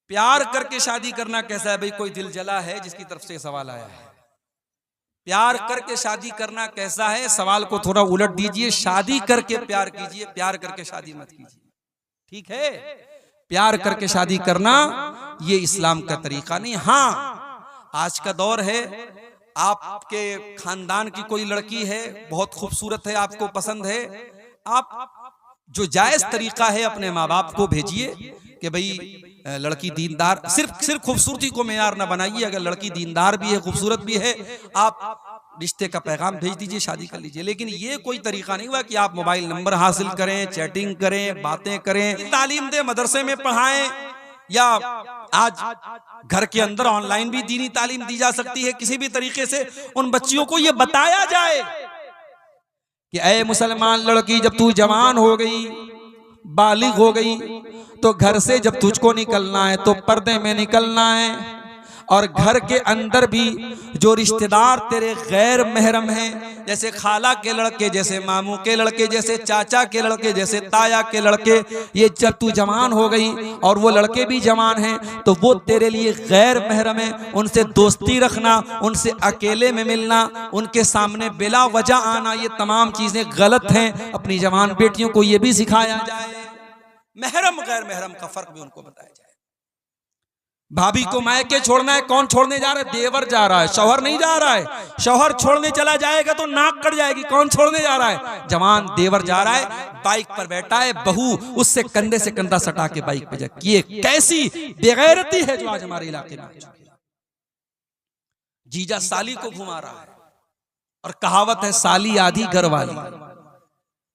प्यार करके शादी करना कैसा है भाई? कोई दिल जला है जिसकी तरफ से सवाल आया है। प्यार करके शादी करना कैसा है? सवाल को थोड़ा उलट दीजिए, शादी करके प्यार कीजिए, प्यार करके शादी मत कीजिए। ठीक है, प्यार करके शादी करना ये इस्लाम का तरीका नहीं। हाँ, आज का दौर है, आपके खानदान की कोई लड़की है, बहुत खूबसूरत है, आपको पसंद है, आप जो जायज तरीका है अपने माँ बाप को भेजिए कि भाई लड़की दीनदार, सिर्फ खूबसूरती को मेयार ना बनाइए, अगर लड़की दीनदार भी है, खूबसूरत भी है, आप रिश्ते का पैगाम भेज दीजिए, शादी कर लीजिए। लेकिन ये कोई तरीका नहीं हुआ कि आप मोबाइल नंबर हासिल करें, चैटिंग करें, बातें करें, तालीम दे, मदरसे में पढ़ाएं, या आज घर के अंदर ऑनलाइन भी दीनी तालीम दी जा सकती है। किसी भी तरीके से उन बच्चियों को ये बताया जाए कि ऐ मुसलमान लड़की, जब तू जवान हो गई, बालिग हो गई, तो घर से जब तुझको निकलना है तो पर्दे में निकलना है। और घर के अंदर भी जो रिश्तेदार तेरे गैर महरम हैं, जैसे खाला के लड़के, जैसे मामू के लड़के, जैसे चाचा के लड़के, जैसे ताया के लड़के, ये जब तू जवान हो गई और वो लड़के भी जवान हैं तो वो तेरे लिए गैर महरम है। उनसे दोस्ती रखना, उनसे अकेले में मिलना, उनके सामने बिला वजह आना, ये तमाम चीजें गलत हैं। अपनी जवान बेटियों को ये भी सिखाया जाए, महरम गैर महरम का फर्क भी उनको बताया जाए। भाभी को मायके छोड़ना है, कौन छोड़ने जा रहा है? देवर जा रहा है, शौहर नहीं जा रहा है। शौहर छोड़ने चला जाएगा तो नाक कट जाएगी। कौन छोड़ने जा रहा है? जवान देवर जा रहा है, बाइक पर बैठा है, बहू उससे कंधे से कंधा सटा के बाइक पे जाए। ये कैसी बेगैरती है जो आज हमारे इलाके में। जीजा साली को घुमा रहा है, और कहावत है साली आधी घर वाली।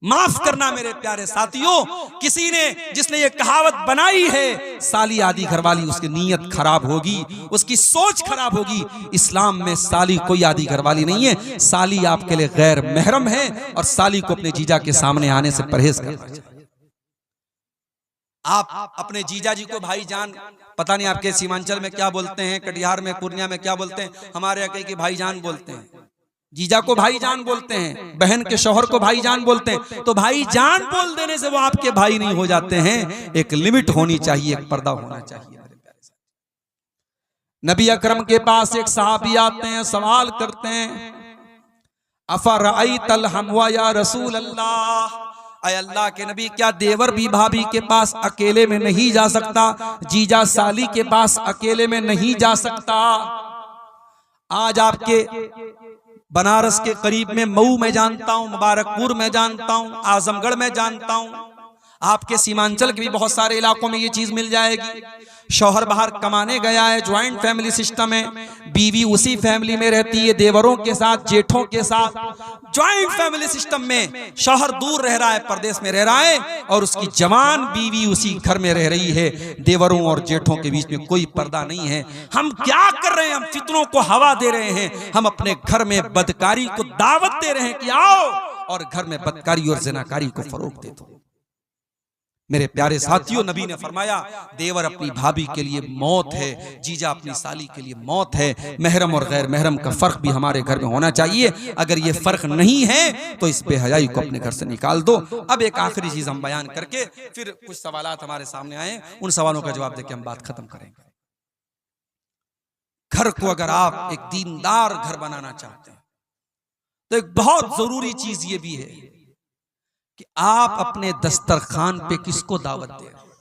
माफ करना मेरे प्यारे साथियों, किसी ने जिसने ये कहावत बनाई है साली आधी घरवाली, उसकी नीयत खराब होगी, उसकी सोच खराब होगी। इस्लाम में साली कोई आधी घरवाली नहीं है। साली आपके लिए गैर महरम है, और साली को अपने जीजा के सामने आने से परहेज करना चाहिए। आप अपने जीजा जी को भाईजान, पता नहीं आपके सीमांचल में क्या बोलते हैं, कटिहार में, पूर्णिया में क्या बोलते हैं, हमारे यहाँ के भाईजान बोलते हैं। जीजा को भाईजान बोलते हैं, बहन के शौहर को भाईजान बोलते हैं। तो भाईजान बोल देने से वो आपके भाई नहीं हो जाते हैं। एक लिमिट होनी चाहिए, एक पर्दा होना चाहिए। नबी अकरम के पास एक सहाबी आते हैं, सवाल करते हैं, अफरअयतल हमवा या रसूल अल्लाह, अय अल्लाह के नबी, क्या देवर भी भाभी के पास अकेले में नहीं जा सकता? जीजा साली के पास अकेले में नहीं जा सकता? आज आपके बनारस के करीब में मऊ में जानता हूं, मुबारकपुर में जानता हूं, आजमगढ़ में जानता हूं, आपके सीमांचल के भी बहुत सारे इलाकों में ये चीज मिल जाएगी। शौहर बाहर कमाने गया है, ज्वाइंट फैमिली सिस्टम है, बीवी उसी फैमिली में रहती है, देवरों के साथ, जेठों के साथ, ज्वाइंट फैमिली सिस्टम में शौहर दूर रह रहा है, परदेश में रह रहा है, और उसकी जवान बीवी उसी घर में रह रही है। देवरों और जेठों के बीच में कोई पर्दा नहीं है। हम क्या कर रहे हैं? हम फितनों को हवा दे रहे हैं। हम अपने घर में बदकारी को दावत दे रहे हैं कि आओ, और घर में बदकारी और ज़िनाकारी को फरोग दे दो। मेरे प्यारे साथियों, नबी ने फरमाया देवर अपनी भाभी के लिए मौत है, जीजा अपनी साली के लिए मौत है। महरम और गैर महरम का फर्क भी हमारे घर में होना चाहिए। अगर ये फर्क नहीं है तो इस बेहयाई को अपने घर से निकाल दो। अब एक आखिरी चीज हम बयान करके फिर कुछ सवालात हमारे सामने आए, उन सवालों का जवाब देके हम बात खत्म करेंगे। घर को अगर आप एक दीनदार घर बनाना चाहते हैं तो एक बहुत जरूरी चीज ये भी है कि आप अपने दस्तरखान पे किसको दावत दे रहे हैं।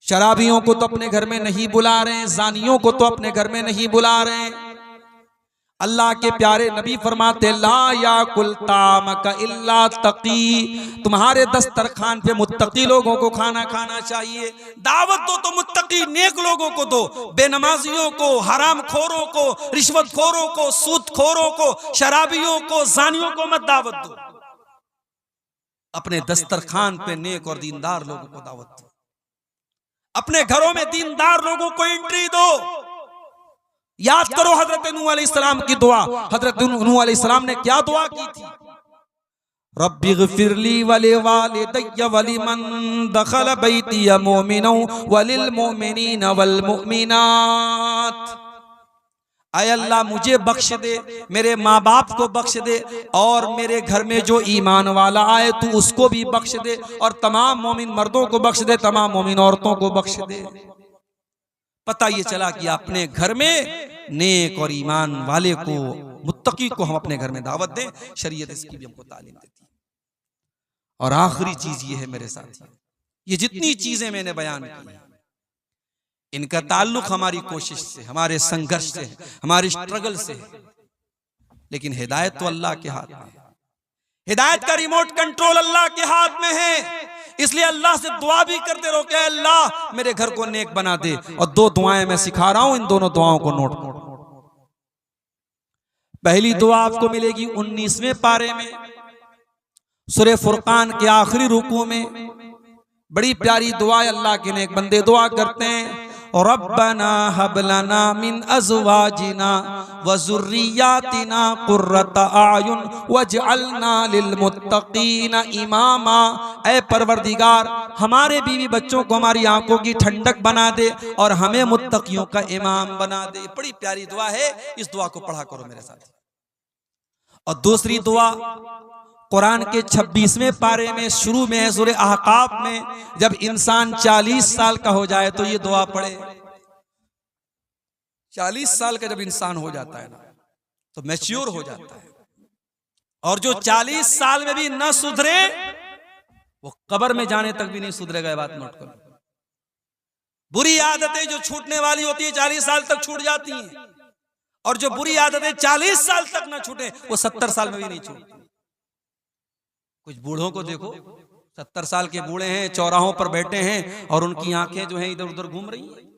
शराबियों को तो अपने घर में नहीं बुला रहे हैं, जानियों को तो अपने घर में नहीं बुला रहे हैं। अल्लाह के प्यारे नबी फरमाते ला याकुल तामक इल्ला तकी, तुम्हारे दस्तरखान पे मुत्तकी लोगों को खाना खाना चाहिए। दावत दो तो मुत्तकी नेक लोगों को दो, बेनमाजियों को, हरामखोरों को, रिश्वतखोरों को, सूदखोरों को, शराबियों को, जानियों को मत दावत दो। अपने दस्तरखान पे नेक और दीनदार लोगों को दावत दो। अपने घरों में दीनदार लोगों को एंट्री दो। याद करो हजरत नूह अलैहिस्सलाम की दुआ। हजरत नूह अलैहिस्सलाम ने क्या दुआ की थी? रब्बिग़फिरली वलिवालिदैया वलिमन दखल बैतिया मुमिनन वलिल मुमिनीन वल मुमिनात। आय अल्लाह मुझे बख्श दे, मेरे माँ बाप को बख्श दे, और मेरे घर में जो ईमान वाला आए तू उसको भी बख्श दे, और तमाम मोमिन मर्दों को बख्श दे, तमाम मोमिन औरतों को बख्श दे। पता ये चला कि अपने घर में नेक और ईमान वाले को, मुत्तकी को हम अपने घर में दावत दें। शरीयत इसकी भी हमको तालीम देती है। और आखिरी चीज ये है मेरे साथ, ये जितनी चीजें मैंने बयान की इनका ताल्लुक हमारी कोशिश से, हमारे संघर्ष से, हमारे स्ट्रगल से, लेकिन हिदायत तो अल्लाह के हाथ में है। हिदायत का रिमोट कंट्रोल अल्लाह के हाथ में है। इसलिए अल्लाह से दुआ भी करते रहो कि अल्लाह मेरे घर को नेक बना दे। और दो दुआएं मैं सिखा रहा हूं, इन दोनों दुआओं को नोट करो। पहली दुआ आपको मिलेगी 19वें पारे में, सूरह फुरकान के आखिरी रुकू में। बड़ी प्यारी दुआ है, अल्लाह के नेक बंदे दुआ करते हैं, रब्बना हब लना मिन अज़वाजिना व ज़ुर्रिय्यातिना कुर्रता आयुन वजअलना लिलमुत्तक़ीना इमामा। ऐ परवरदिगार, हमारे बीवी बच्चों को हमारी आंखों की ठंडक बना दे और हमें मुत्तकियों का इमाम बना दे। बड़ी प्यारी दुआ है, इस दुआ को पढ़ा करो मेरे साथ। और दूसरी दुआ कुरान के 26वें पारे में शुरू में है, सूरह अहकाफ में, जब इंसान 40 साल का हो जाए तो ये दुआ पढ़े। 40 साल का जब इंसान हो जाता है ना, तो मैच्योर हो जाता है। और जो 40 साल में भी न सुधरे वो कब्र में जाने तक भी नहीं सुधरेगा। ये बात नोट करो। बुरी आदतें जो छूटने वाली होती है 40 साल तक छूट जाती हैं, और जो बुरी आदतें 40 साल तक ना छूटे वो 70 साल में भी नहीं छूटती। कुछ बूढ़ों को देखो, 70 साल के बूढ़े हैं, चौराहों पर बैठे हैं और उनकी आंखें जो हैं इधर उधर घूम रही हैं।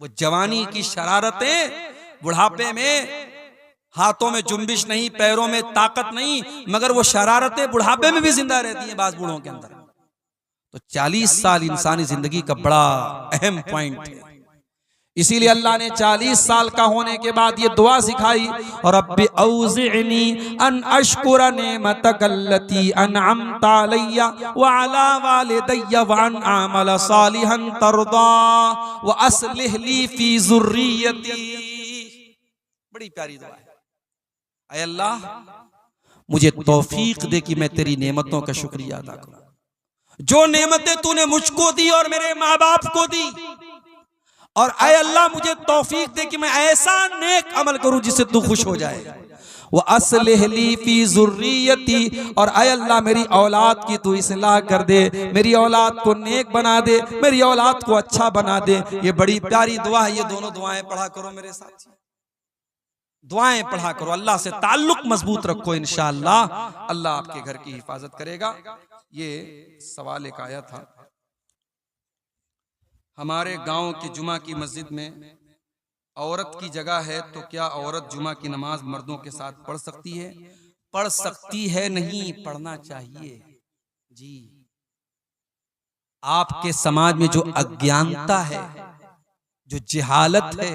वो जवानी की शरारतें, बुढ़ापे में हाथों में जुम्बिश नहीं, पैरों में ताकत नहीं, मगर वो शरारतें बुढ़ापे में भी जिंदा रहती हैं बास बूढ़ों के अंदर। तो 40 साल इंसानी जिंदगी का बड़ा अहम पॉइंट है। इसीलिए अल्लाह ने 40 साल का होने के बाद ये दुआ सिखाई, और रब्बी औज़िअनी अन अश्कुरा निअमतकल्लती अनअमता अलैया व अला वालिदैया व अन अअमला सालिहन तर्दा व अस्लिह ली फी ज़ुर्रियती। बड़ी प्यारी दुआ है। ऐ अल्लाह, मुझे तौफीक दे कि मैं तेरी नेमतों का शुक्रिया अदा करूं। जो नेमतें तूने मुझको दी और मेरे माँ बाप को दी, और ऐ अल्लाह मुझे तौफीक दे कि मैं ऐसा नेक अमल करूं जिससे तू खुश हो जाए। वो अस्लिह ली फी ज़ुर्रियती, और ऐ अल्लाह मेरी औलाद की तू इस्लाह कर दे, मेरी औलाद को नेक बना दे, मेरी औलाद को अच्छा बना दे। ये बड़ी प्यारी दुआ है। ये दोनों दुआएं पढ़ा करो मेरे साथ, दुआएं पढ़ा करो। अल्लाह से ताल्लुक मजबूत रखो, इंशाअल्लाह अल्लाह आपके घर की हिफाजत करेगा। ये सवाल एक आया था, हमारे गांव की जुमा की मस्जिद में औरत की जगह है, तो क्या औरत जुमा की नमाज मर्दों के साथ पढ़ सकती है? पढ़ सकती है नहीं, पढ़ना चाहिए जी। आपके समाज में जो अज्ञानता है, जो जहालत है,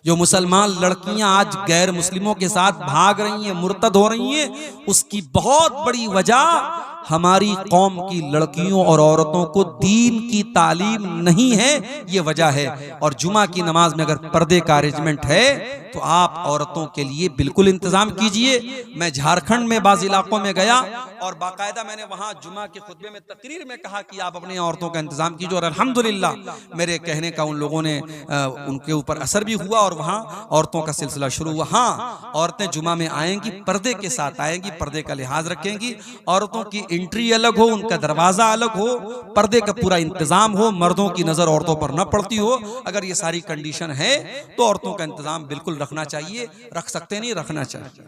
जो मुसलमान लड़कियां आज गैर मुस्लिमों के साथ भाग रही हैं, मुर्तद हो रही हैं, उसकी बहुत बड़ी वजह हमारी कौम की लड़कियों और औरतों को दीन की तालीम नहीं है, ये वजह है। और जुमा की नमाज में अगर पर्दे का अरेंजमेंट है तो आप औरतों के लिए बिल्कुल इंतजाम कीजिए। मैं झारखंड में बाज़ इलाकों में गया और बाकायदा मैंने वहां जुमा के खुतबे में तकरीर में कहा कि आप अपनी औरतों का इंतजाम कीजिए, और अल्हम्दुलिल्लाह मेरे कहने का उन लोगों ने उनके ऊपर असर भी हुआ और वहां औरतों का सिलसिला शुरू हुआ। हाँ, औरतें जुमा में आएंगी, पर्दे के साथ आएंगी, पर्दे का लिहाज रखेंगी, औरतों की एंट्री अलग हो, उनका दरवाजा अलग हो, पर्दे का पूरा इंतजाम हो, मर्दों की नजर औरतों पर न पड़ती हो। अगर ये सारी कंडीशन है तो औरतों का इंतजाम बिल्कुल रखना चाहिए। रख सकते नहीं, रखना चाहिए।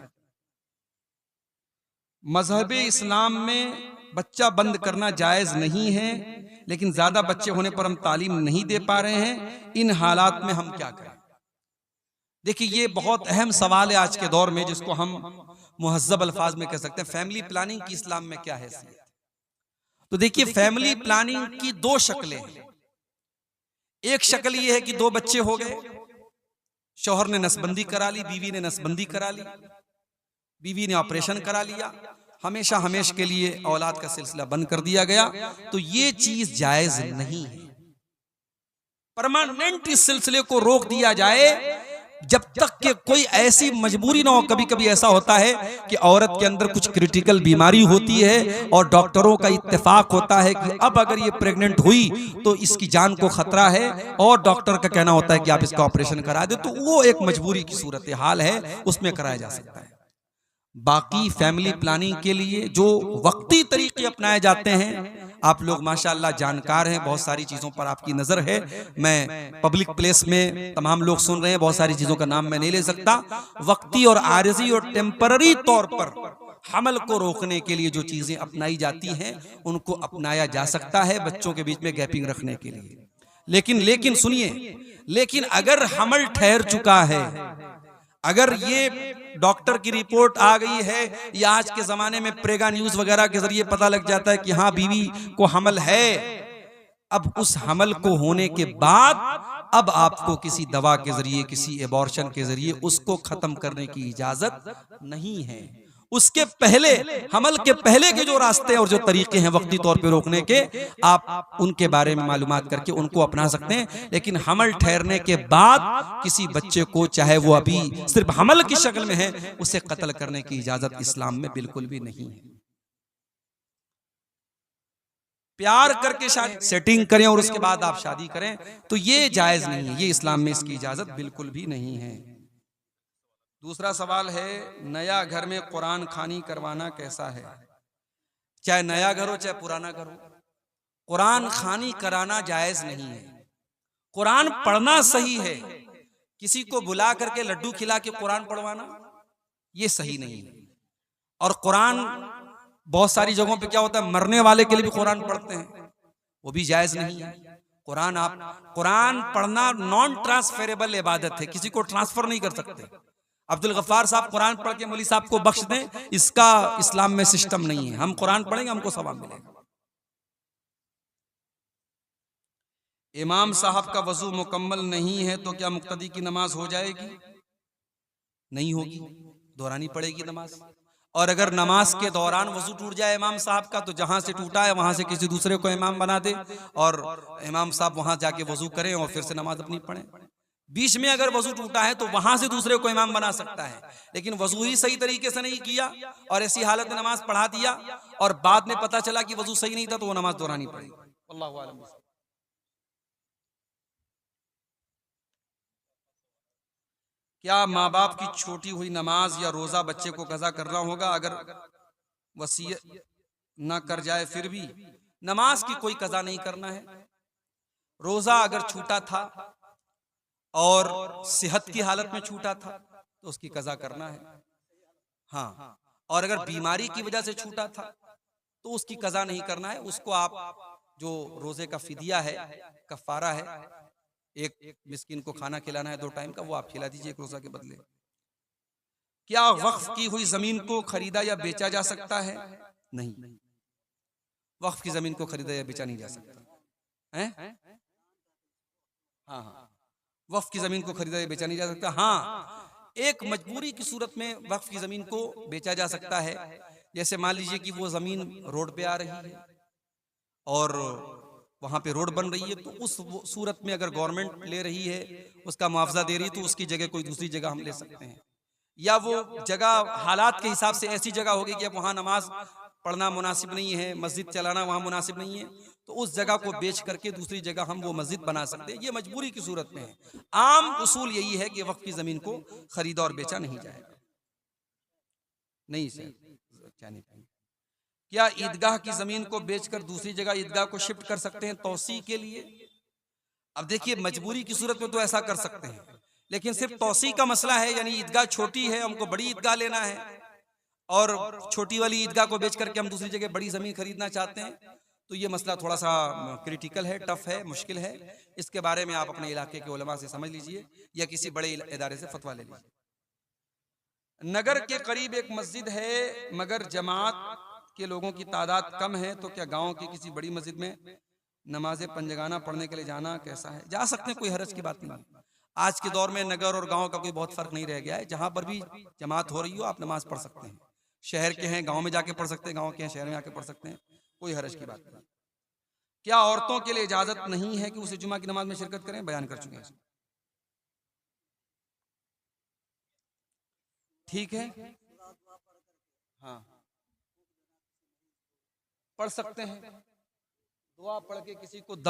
मजहब इस्लाम में बच्चा बंद करना जायज नहीं है, लेकिन ज्यादा बच्चे होने पर हम तालीम नहीं दे पा रहे हैं, इन हालात में हम क्या करें? देखिए, ये बहुत अहम सवाल है आज के दौर में, जिसको हम मुहज्जब अल्फाज में कह सकते हैं फैमिली प्लानिंग की इस्लाम में क्या हैसियत। तो देखिए, फैमिली प्लानिंग की दो शक्लें हैं। एक शक्ल ये है कि दो बच्चे हो गए, शौहर ने नसबंदी करा ली, बीवी ने नसबंदी करा ली, बीवी ने ऑपरेशन करा लिया, हमेशा हमेशा के लिए औलाद का सिलसिला बंद कर दिया गया। तो ये चीज जायज नहीं है। परमानेंट इस सिलसिले को रोक दिया जाए जब तक कि कोई ऐसी मजबूरी ना हो। कभी कभी ऐसा होता है कि औरत के अंदर कुछ क्रिटिकल बीमारी होती है और डॉक्टरों का इत्तेफाक होता है कि अब अगर ये प्रेग्नेंट हुई तो इसकी जान को खतरा है और डॉक्टर का कहना होता है कि आप इसका ऑपरेशन करा दे, तो वो एक मजबूरी की सूरत हाल है, उसमें कराया जा सकता है। बाकी फैमिली प्लानिंग के लिए जो वक्ती तरीके अपनाए जाते हैं, आप लोग माशाअल्लाह जानकार हैं, बहुत सारी चीजों पर आपकी नजर है। मैं पब्लिक प्लेस में तमाम लोग सुन रहे हैं, बहुत सारी चीजों का नाम मैं नहीं ले सकता। वक्ती और आरजी और टेम्पररी तौर पर हमल को रोकने के लिए जो चीजें अपनाई जाती हैं उनको अपनाया जा सकता है बच्चों के बीच में गैपिंग रखने के लिए। लेकिन सुनिए, लेकिन अगर हमल ठहर चुका है, अगर ये डॉक्टर की रिपोर्ट आ गई है या आज के जमाने में प्रेगा न्यूज वगैरह के जरिए पता लग जाता है कि हाँ बीवी को हमल है, अब उस हमल को होने के बाद अब आपको किसी दवा के जरिए, किसी एबॉर्शन के जरिए उसको खत्म करने की इजाजत नहीं है। उसके पहले, हमल के पहले के जो रास्ते और जो तरीके हैं वक्ती तौर पे रोकने के, आप उनके बारे में मालूमात करके उनको अपना सकते हैं। लेकिन हमल ठहरने के बाद किसी बच्चे को, चाहे वो अभी सिर्फ हमल की शक्ल में है, उसे कत्ल करने की इजाजत इस्लाम में बिल्कुल भी नहीं है। प्यार करके शादी सेटिंग करें और उसके बाद आप शादी करें तो ये जायज नहीं है, ये इस्लाम में इसकी इजाजत बिल्कुल भी नहीं है। दूसरा सवाल है, नया घर में कुरान खानी करवाना कैसा है? चाहे नया घर हो चाहे पुराना घर हो, कुरान खानी कराना जायज नहीं है। कुरान पढ़ना सही है, किसी को बुला करके लड्डू खिला के कुरान पढ़वाना ये सही नहीं है। और कुरान बहुत सारी जगहों पे क्या होता है, मरने वाले के लिए भी कुरान पढ़ते हैं, वो भी जायज नहीं है। कुरान पढ़ना नॉन ट्रांसफरेबल इबादत है, किसी को ट्रांसफर नहीं कर सकते। अब्दुल गफ्फार साहब कुरान पढ़ के मौलवी साहब को बख्श दें, इसका इस्लाम में सिस्टम नहीं है। हम कुरान पढ़ेंगे, हमको सवाब मिलेगा। इमाम साहब का वजू मुकम्मल नहीं है तो क्या मुक्तदी की नमाज हो जाएगी? नहीं होगी, दोहरानी पड़ेगी नमाज। और अगर नमाज के दौरान वजू टूट जाए इमाम साहब का, तो जहां से टूटा है वहां से किसी दूसरे को इमाम बना दे और इमाम साहब वहां जाके वजू करें और फिर से नमाज अपनी पढ़ें। बीच में अगर वजू टूटा है तो वहां से दूसरे को इमाम बना सकता है, लेकिन वजू ही सही तरीके से नहीं किया और ऐसी हालत में नमाज पढ़ा दिया और बाद में पता चला कि वजू सही नहीं था, तो वो नमाज दोहरानी पड़ेगी। अल्लाहु आलम। क्या माँ बाप की छोटी हुई नमाज या रोजा बच्चे को कज़ा करना होगा? अगर वसीयत न कर जाए फिर भी नमाज की कोई कज़ा नहीं करना है। रोजा अगर छूटा था और सेहत की हालत में छूटा था तो उसकी कज़ा करना है। हाँ, और अगर बीमारी की वजह से छूटा था तो उसकी कज़ा नहीं करना है। उसको आप जो रोजे का फिदिया है, कफारा है, एक मिस्किन को खाना खिलाना है 2 टाइम का, वो आप खिला दीजिए एक रोजा के बदले। क्या वक्फ की हुई जमीन को खरीदा या बेचा जा सकता है? नहीं, वक्फ की जमीन को खरीदा या बेचा नहीं जा सकता है। हाँ, वक्फ की जमीन को खरीदा या बेचा नहीं जा सकता। हाँ, एक मजबूरी की सूरत में वक्फ की जमीन को बेचा जा सकता है। जैसे मान लीजिए कि वो जमीन रोड पे आ रही है और वहां पे रोड बन रही है, तो उस सूरत में अगर गवर्नमेंट ले रही है, उसका मुआवजा दे रही है, तो उसकी जगह कोई दूसरी जगह हम ले सकते हैं। या वो जगह हालात के हिसाब से ऐसी जगह होगी कि अब वहां नमाज पढ़ना मुनासिब नहीं है, मस्जिद चलाना वहां मुनासिब नहीं है, तो उस जगह को बेच करके दूसरी जगह हम वो मस्जिद बना सकते हैं। ये मजबूरी की सूरत में है। आम उसूल यही है कि वक्फ की जमीन को खरीदा और बेचा नहीं जाएगा। नहीं सर, क्या नहीं पाएंगे। क्या ईदगाह की जमीन को बेचकर दूसरी जगह ईदगाह को शिफ्ट कर सकते हैं तौसी के लिए? अब देखिए, मजबूरी की सूरत में तो ऐसा कर सकते हैं, लेकिन सिर्फ तौसी का मसला है, यानी ईदगाह छोटी है, हमको बड़ी ईदगाह लेना है और छोटी वाली ईदगाह को बेच करके हम दूसरी जगह बड़ी जमीन खरीदना चाहते हैं, तो ये मसला थोड़ा सा क्रिटिकल है, टफ है, मुश्किल है। इसके बारे में आप अपने इलाके के उलमा से समझ लीजिए या किसी बड़े इदारे से फतवा ले लीजिए। नगर के करीब एक मस्जिद है मगर जमात के लोगों की तादाद कम है, तो क्या गांव की किसी बड़ी मस्जिद में नमाज पंजगाना पढ़ने के लिए जाना कैसा है? जा सकते हैं, कोई हरज की बात नहीं। आज के दौर में नगर और गांव का कोई बहुत फर्क नहीं रह गया है। जहां पर भी जमात हो रही हो आप नमाज पढ़ सकते हैं। शहर के हैं गांव में जाके पढ़ सकते हैं, गांव के हैं शहर में आके पढ़ सकते हैं, कोई हरज की बात नहीं। क्या औरतों के लिए इजाजत नहीं है कि उसे जुमा की नमाज में शिरकत करें? बयान कर चुके हैं। ठीक है, हाँ पढ़ सकते हैं। दुआ पढ़ के किसी को दम